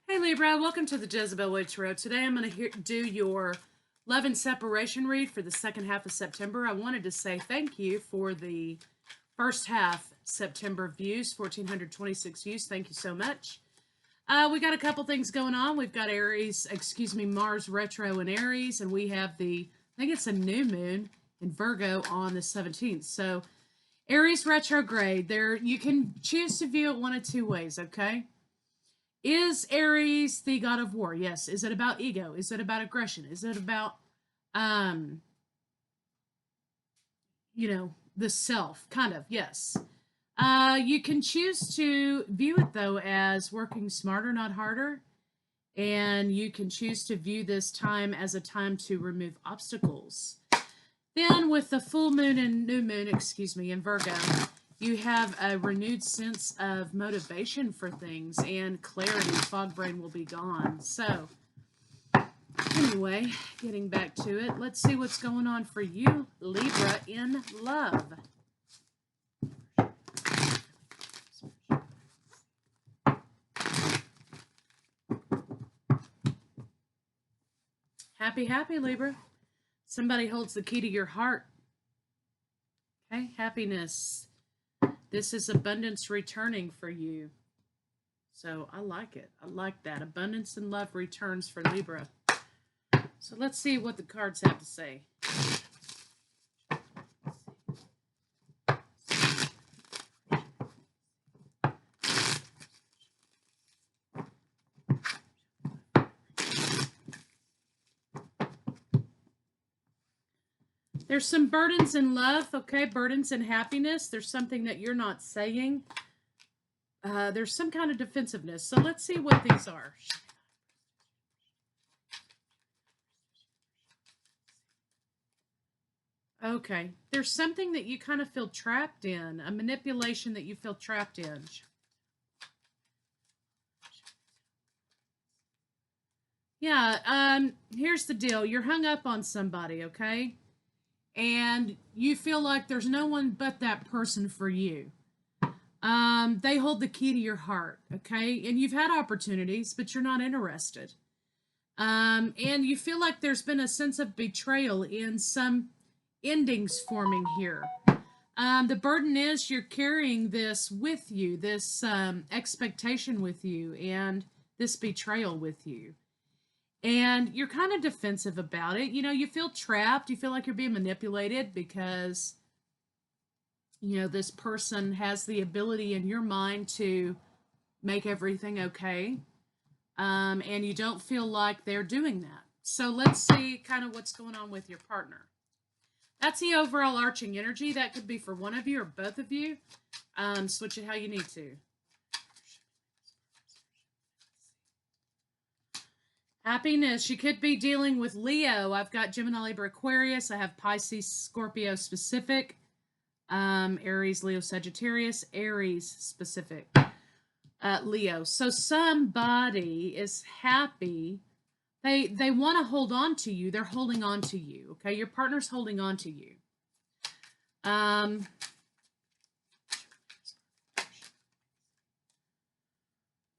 Hey Libra, welcome to the Jezebel Way Tarot. Today I'm going to do your love and separation read for the second half of September. I wanted to say thank you for the first half September views, 1,426 views. Thank you so much. We got a couple things going on. We've got Mars retro in Aries, and we have I think it's a new moon in Virgo on the 17th. So Aries retrograde, you can choose to view it one of two ways, okay? Is Aries the god of war? Yes. Is it about ego? Is it about aggression? Is it about, the self? Kind of, yes. You can choose to view it, though, as working smarter, not harder. And you can choose to view this time as a time to remove obstacles. Then with the full moon and new moon, in Virgo, you have a renewed sense of motivation for things and clarity. Fog brain will be gone. So, anyway, getting back to it, let's see what's going on for you, Libra, in love. Happy, Libra. Somebody holds the key to your heart. Okay, happiness. This is abundance returning for you. So I like it. I like that. Abundance and love returns for Libra. So let's see what the cards have to say. There's some burdens in love, okay? Burdens in happiness. There's something that you're not saying. There's some kind of defensiveness. So let's see what these are. Okay. There's something that you kind of feel trapped in. A manipulation that you feel trapped in. Yeah, here's the deal. You're hung up on somebody, okay? And you feel like there's no one but that person for you. They hold the key to your heart, okay? And you've had opportunities, but you're not interested. And you feel like there's been a sense of betrayal in some endings forming here. The burden is you're carrying this with you, this expectation with you, and this betrayal with you. And you're kind of defensive about it. You know, you feel trapped. You feel like you're being manipulated because, this person has the ability in your mind to make everything okay. And you don't feel like they're doing that. So let's see kind of what's going on with your partner. That's the overall arching energy. That could be for one of you or both of you. Switch it how you need to. Happiness. You could be dealing with Leo. I've got Gemini, Libra, Aquarius. I have Pisces, Scorpio specific. Aries, Leo, Sagittarius. Aries specific. Leo. So somebody is happy. They want to hold on to you. They're holding on to you. Okay, your partner's holding on to you.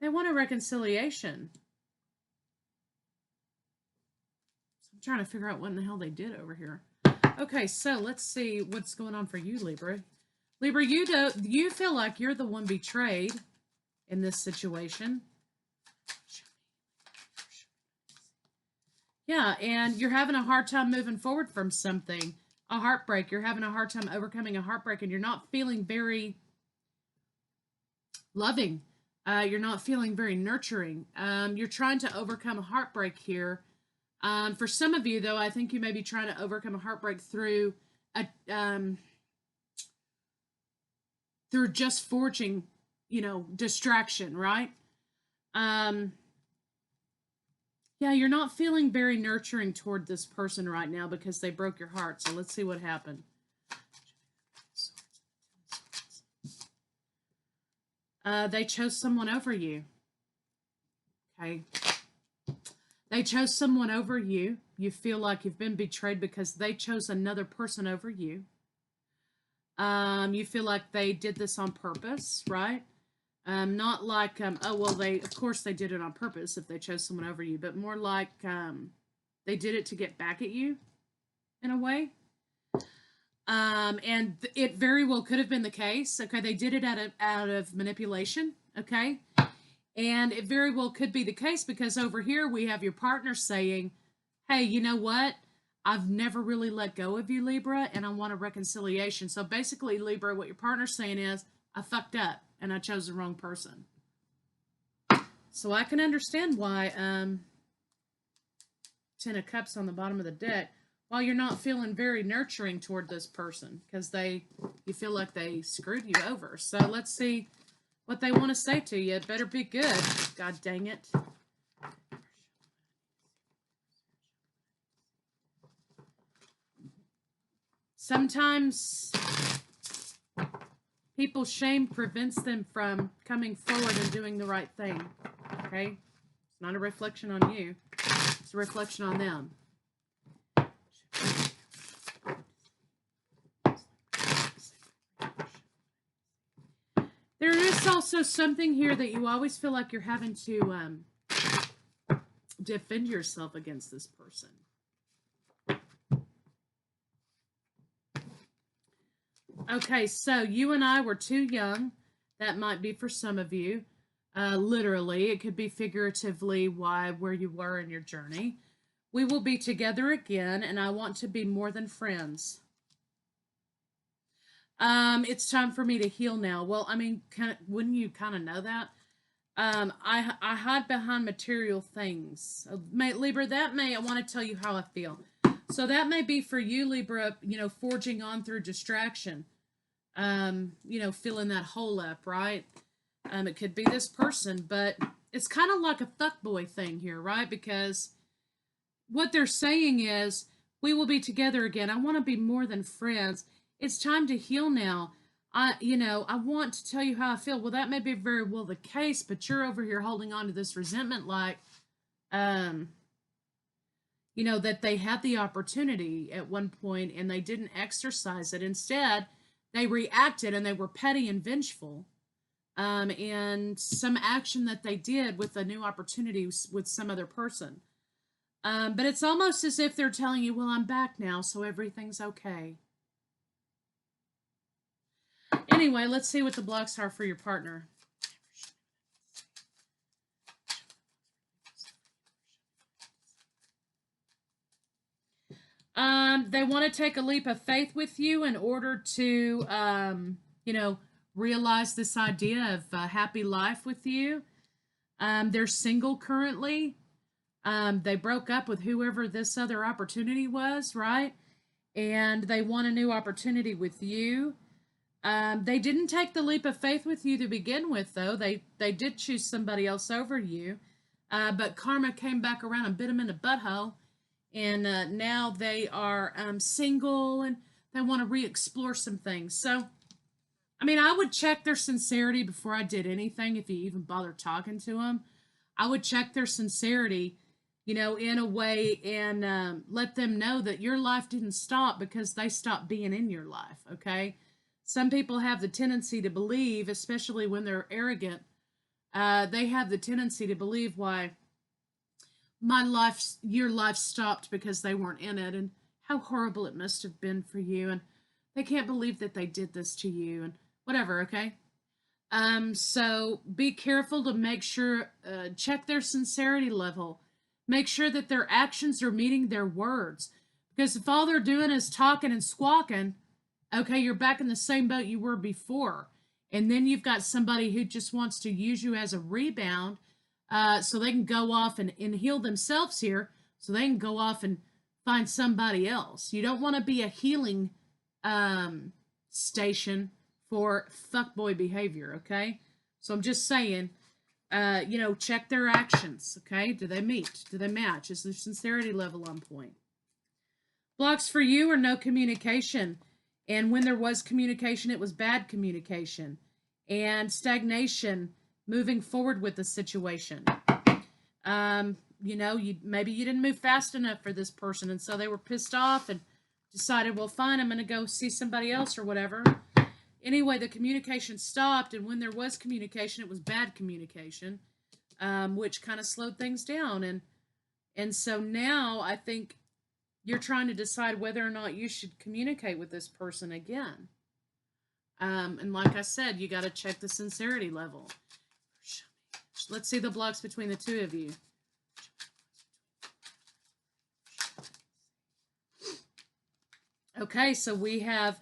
They want a reconciliation. I'm trying to figure out what in the hell they did over here. Okay, so let's see what's going on for you, Libra. Libra, you feel like you're the one betrayed in this situation. Yeah, and you're having a hard time moving forward from something. A heartbreak. You're having a hard time overcoming a heartbreak, and you're not feeling very loving. You're not feeling very nurturing. You're trying to overcome a heartbreak here. For some of you, though, I think you may be trying to overcome a heartbreak through just forging, distraction, right? Yeah, you're not feeling very nurturing toward this person right now because they broke your heart. So let's see what happened. They chose someone over you. Okay. They chose someone over you. You feel like you've been betrayed because they chose another person over you. You feel like they did this on purpose, right? Not like, oh, well, of course they did it on purpose if they chose someone over you, but more like they did it to get back at you in a way. And it very well could have been the case. Okay, they did it out of manipulation. Okay, and it very well could be the case because over here we have your partner saying, "Hey, you know what? I've never really let go of you, Libra, and I want a reconciliation." So basically, Libra, what your partner's saying is, "I fucked up and I chose the wrong person." So I can understand why Ten of Cups on the bottom of the deck, while you're not feeling very nurturing toward this person because you feel like they screwed you over. So let's see what they want to say to you. It better be good. God dang it. Sometimes people's shame prevents them from coming forward and doing the right thing. Okay? It's not a reflection on you. It's a reflection on them. There is also something here that you always feel like you're having to defend yourself against this person. Okay, so you and I were too young. That might be for some of you. Literally, it could be figuratively where you were in your journey. We will be together again, and I want to be more than friends. It's time for me to heal now. Well, I mean, wouldn't you kind of know that? I hide behind material things. Libra, I want to tell you how I feel. So that may be for you, Libra, forging on through distraction. Filling that hole up, right? It could be this person, but it's kind of like a fuckboy thing here, right? Because what they're saying is, we will be together again. I want to be more than friends. It's time to heal now. I want to tell you how I feel. Well, that may be very well the case, but you're over here holding on to this resentment like, that they had the opportunity at one point and they didn't exercise it. Instead, they reacted and they were petty and vengeful. And some action that they did with a new opportunity with some other person. But it's almost as if they're telling you, well, I'm back now, so everything's okay. Anyway, let's see what the blocks are for your partner. They want to take a leap of faith with you in order to, realize this idea of a happy life with you. They're single currently. They broke up with whoever this other opportunity was, right? And they want a new opportunity with you. They didn't take the leap of faith with you to begin with, though. They did choose somebody else over you. But karma came back around and bit them in the butthole. And now they are single and they want to re-explore some things. So, I mean, I would check their sincerity before I did anything if you even bother talking to them. I would check their sincerity, in a way and let them know that your life didn't stop because they stopped being in your life, okay? Some people have the tendency to believe, especially when they're arrogant, they have the tendency to believe why your life stopped because they weren't in it and how horrible it must have been for you and they can't believe that they did this to you and whatever, okay? So be careful to make sure, check their sincerity level. Make sure that their actions are meeting their words. Because if all they're doing is talking and squawking, okay, you're back in the same boat you were before. And then you've got somebody who just wants to use you as a rebound so they can go off and heal themselves here so they can go off and find somebody else. You don't want to be a healing station for fuckboy behavior, okay? So I'm just saying, check their actions, okay? Do they meet? Do they match? Is their sincerity level on point? Blocks for you are no communication. And when there was communication, it was bad communication. And stagnation, moving forward with the situation. Maybe you didn't move fast enough for this person, and so they were pissed off and decided, well, fine, I'm going to go see somebody else or whatever. anyway, the communication stopped, and when there was communication, it was bad communication, which kind of slowed things down. And so now I think you're trying to decide whether or not you should communicate with this person again. And like I said, you got to check the sincerity level. Let's see the blocks between the two of you. Okay, so we have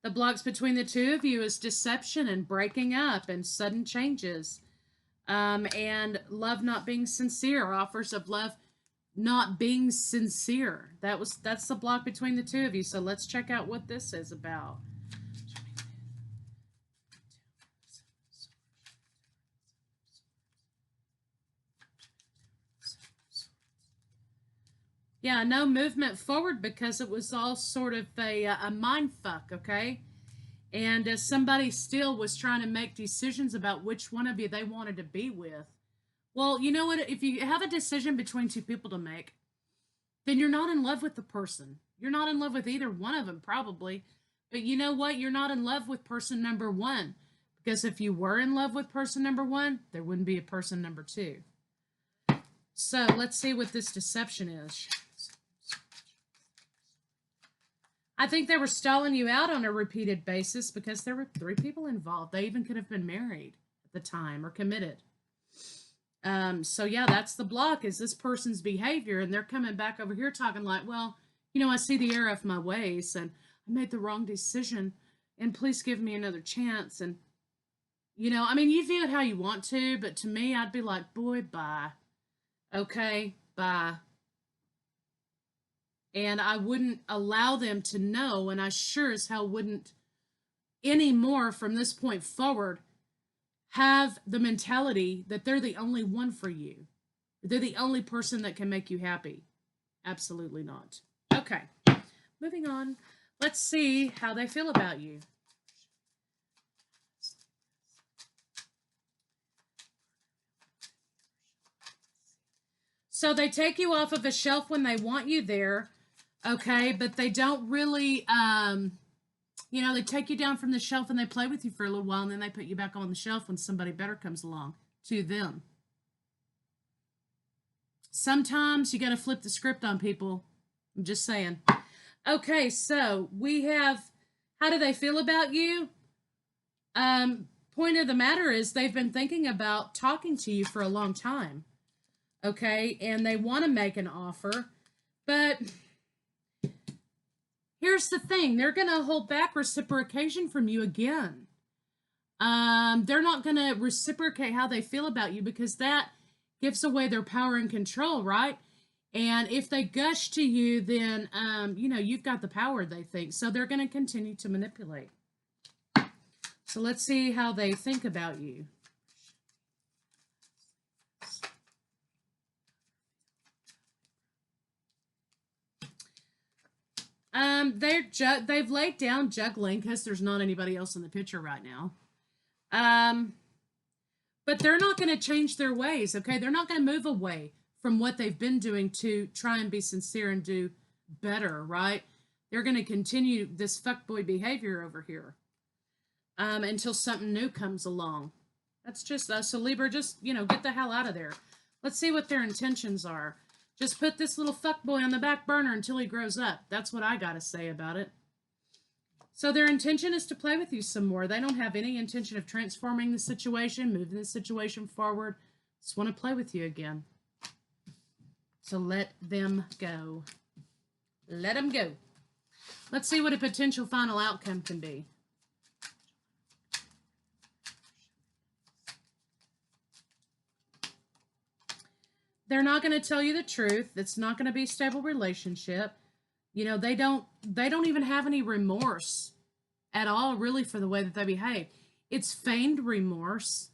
the blocks between the two of you is deception and breaking up and sudden changes. And love not being sincere, offers of love not being sincere. That's the block between the two of you. So let's check out what this is about. Yeah, no movement forward because it was all sort of a mind fuck, okay? And somebody still was trying to make decisions about which one of you they wanted to be with. Well, you know what? If you have a decision between two people to make, then you're not in love with the person. You're not in love with either one of them, probably. But you know what? You're not in love with person number one. Because if you were in love with person number one, there wouldn't be a person number two. So let's see what this deception is. I think they were stalling you out on a repeated basis because there were 3 people involved. They even could have been married at the time or committed. So yeah, that's the block, is this person's behavior, and they're coming back over here talking like, well, you know, I see the error of my ways, and I made the wrong decision, and please give me another chance. And, you know, I mean, you view it how you want to, but to me, I'd be like, boy, bye. Okay, bye. And I wouldn't allow them to know, and I sure as hell wouldn't anymore from this point forward have the mentality that they're the only one for you. They're the only person that can make you happy. Absolutely not. Okay, moving on. Let's see how they feel about you. So they take you off of a shelf when they want you there, okay, but they don't really, you know, they take you down from the shelf and they play with you for a little while, and then they put you back on the shelf when somebody better comes along to them. Sometimes you got to flip the script on people. I'm just saying. Okay, so we have, how do they feel about you? Point of the matter is they've been thinking about talking to you for a long time. Okay, and they want to make an offer, but here's the thing. They're going to hold back reciprocation from you again. They're not going to reciprocate how they feel about you because that gives away their power and control, right? And if they gush to you, then, you know, you've got the power, they think. So they're going to continue to manipulate. So let's see how they think about you. They've laid down juggling because there's not anybody else in the picture right now. But they're not going to change their ways, okay? They're not going to move away from what they've been doing to try and be sincere and do better, right? They're going to continue this fuckboy behavior over here until something new comes along. That's just us. So Libra, just, you know, get the hell out of there. Let's see what their intentions are. Just put this little fuckboy on the back burner until he grows up. That's what I got to say about it. So their intention is to play with you some more. They don't have any intention of transforming the situation, moving the situation forward. Just want to play with you again. So let them go. Let them go. Let's see what a potential final outcome can be. They're not going to tell you the truth. It's not going to be a stable relationship. You know, they don't even have any remorse at all, really, for the way that they behave. It's feigned remorse.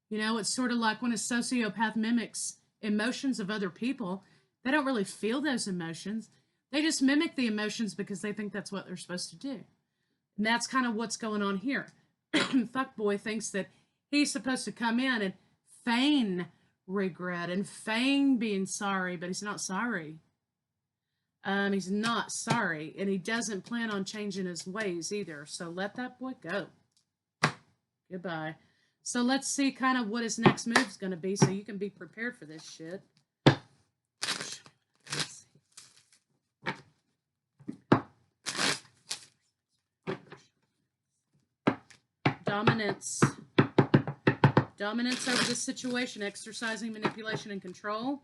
You know, it's sort of like when a sociopath mimics emotions of other people. They don't really feel those emotions. They just mimic the emotions because they think that's what they're supposed to do. And that's kind of what's going on here. Fuckboy thinks that he's supposed to come in and feign regret and feign being sorry, but he's not sorry. He's not sorry, and he doesn't plan on changing his ways either. So let that boy go. Goodbye. So let's see kind of what his next move is going to be so you can be prepared for this shit. Dominance. Dominance over the situation, exercising manipulation and control.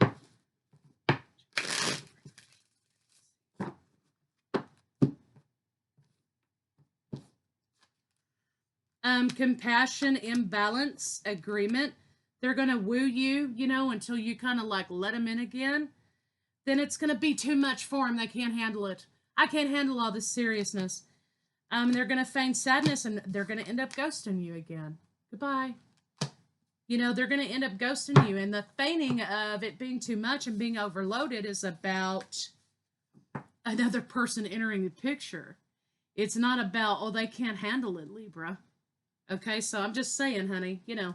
Compassion, imbalance, agreement. They're going to woo you, you know, until you kind of like let them in again. Then it's going to be too much for them. They can't handle it. I can't handle all this seriousness. They're going to feign sadness and they're going to end up ghosting you again. Goodbye. You know, they're going to end up ghosting you. And the feigning of it being too much and being overloaded is about another person entering the picture. It's not about, oh, they can't handle it, Libra. Okay, so I'm just saying, honey, you know,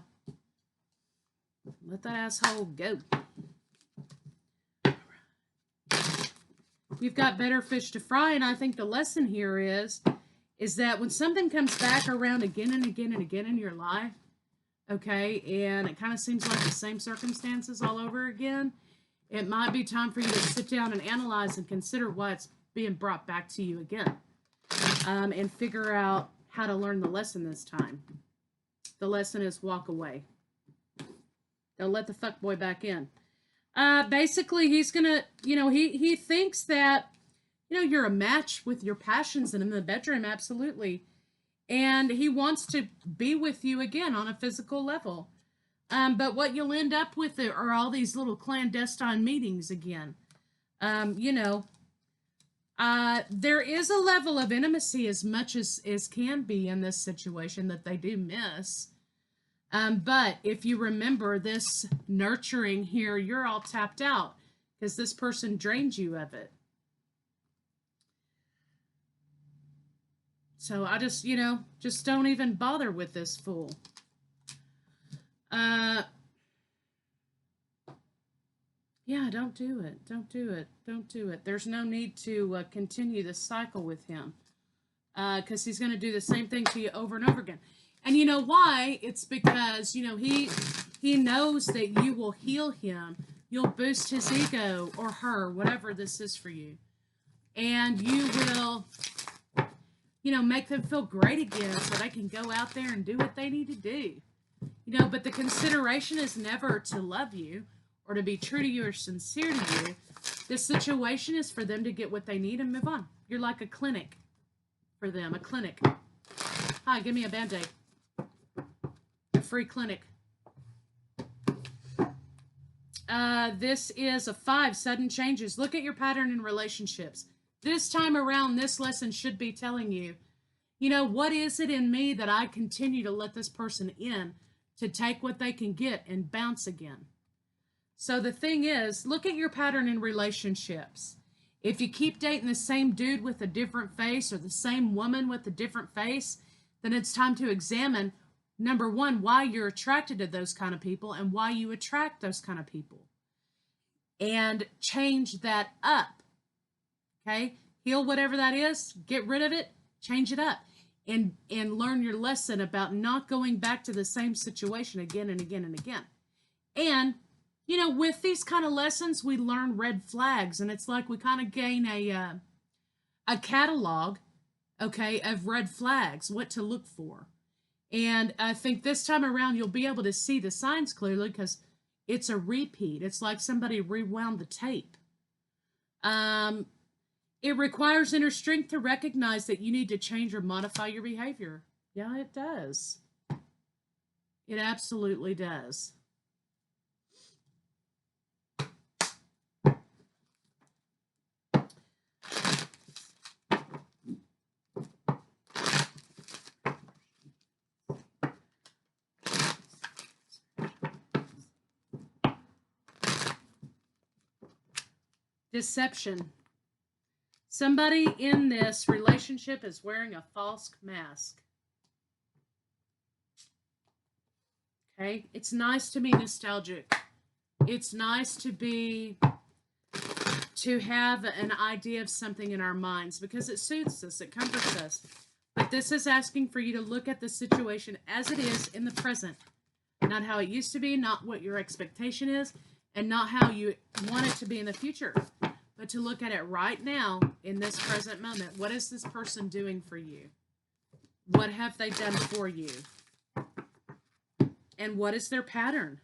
let that asshole go. You've got better fish to fry, and I think the lesson here is that when something comes back around again and again and again in your life, okay, and it kind of seems like the same circumstances all over again, it might be time for you to sit down and analyze and consider why it's being brought back to you again, and figure out how to learn the lesson this time. The lesson is walk away. Don't let the fuckboy back in. Basically, he's gonna, you know, he thinks that, you know, you're a match with your passions and in the bedroom, absolutely. And he wants to be with you again on a physical level. But what you'll end up with are all these little clandestine meetings again. You know, there is a level of intimacy as much as can be in this situation that they do miss. But if you remember this nurturing here, you're all tapped out because this person drained you of it. So I just, you know, just don't even bother with this fool. Yeah, don't do it. Don't do it. Don't do it. There's no need to continue the cycle with him because he's going to do the same thing to you over and over again. And you know why? It's because, you know, he knows that you will heal him. You'll boost his ego or her, whatever this is for you. And you will, you know, make them feel great again so they can go out there and do what they need to do. You know, but the consideration is never to love you or to be true to you or sincere to you. This situation is for them to get what they need and move on. You're like a clinic for them, a clinic. Hi, give me a Band-Aid. A free clinic. This is a 5, sudden changes. Look at your pattern in relationships. This time around, this lesson should be telling you, you know, what is it in me that I continue to let this person in to take what they can get and bounce again? So the thing is, look at your pattern in relationships. If you keep dating the same dude with a different face or the same woman with a different face, then it's time to examine, number one, why you're attracted to those kind of people and why you attract those kind of people. And change that up. Okay? Heal whatever that is, get rid of it, change it up. And learn your lesson about not going back to the same situation again and again and again. And, you know, with these kind of lessons, we learn red flags. And it's like we kind of gain a catalog, okay, of red flags, what to look for. And I think this time around, you'll be able to see the signs clearly because it's a repeat. It's like somebody rewound the tape. It requires inner strength to recognize that you need to change or modify your behavior. Yeah, it does. It absolutely does. Deception. Somebody in this relationship is wearing a false mask. Okay? It's nice to be nostalgic. It's nice to be to have an idea of something in our minds because it soothes us, it comforts us. But this is asking for you to look at the situation as it is in the present, not how it used to be, not what your expectation is, and not how you want it to be in the future, but to look at it right now in this present moment. What is this person doing for you? What have they done for you? And what is their pattern?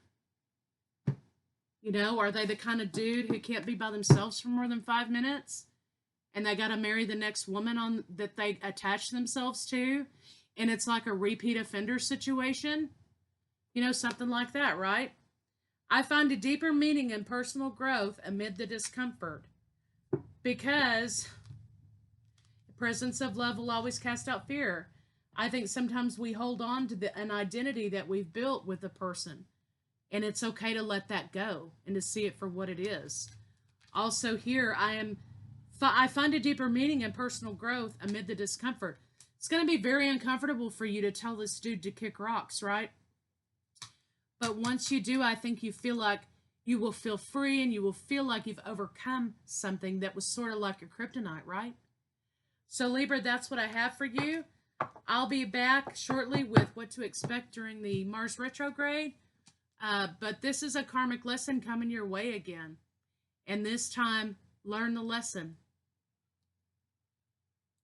You know, are they the kind of dude who can't be by themselves for more than 5 minutes? And they got to marry the next woman on that they attach themselves to? And it's like a repeat offender situation? You know, something like that, right? I find a deeper meaning in personal growth amid the discomfort. Because the presence of love will always cast out fear. I think sometimes we hold on to an identity that we've built with a person. And it's okay to let that go and to see it for what it is. Also here, I find a deeper meaning in personal growth amid the discomfort. It's going to be very uncomfortable for you to tell this dude to kick rocks, right? But once you do, I think you feel like you will feel free and you will feel like you've overcome something that was sort of like your kryptonite, right? So Libra, that's what I have for you. I'll be back shortly with what to expect during the Mars retrograde. But this is a karmic lesson coming your way again. And this time, learn the lesson.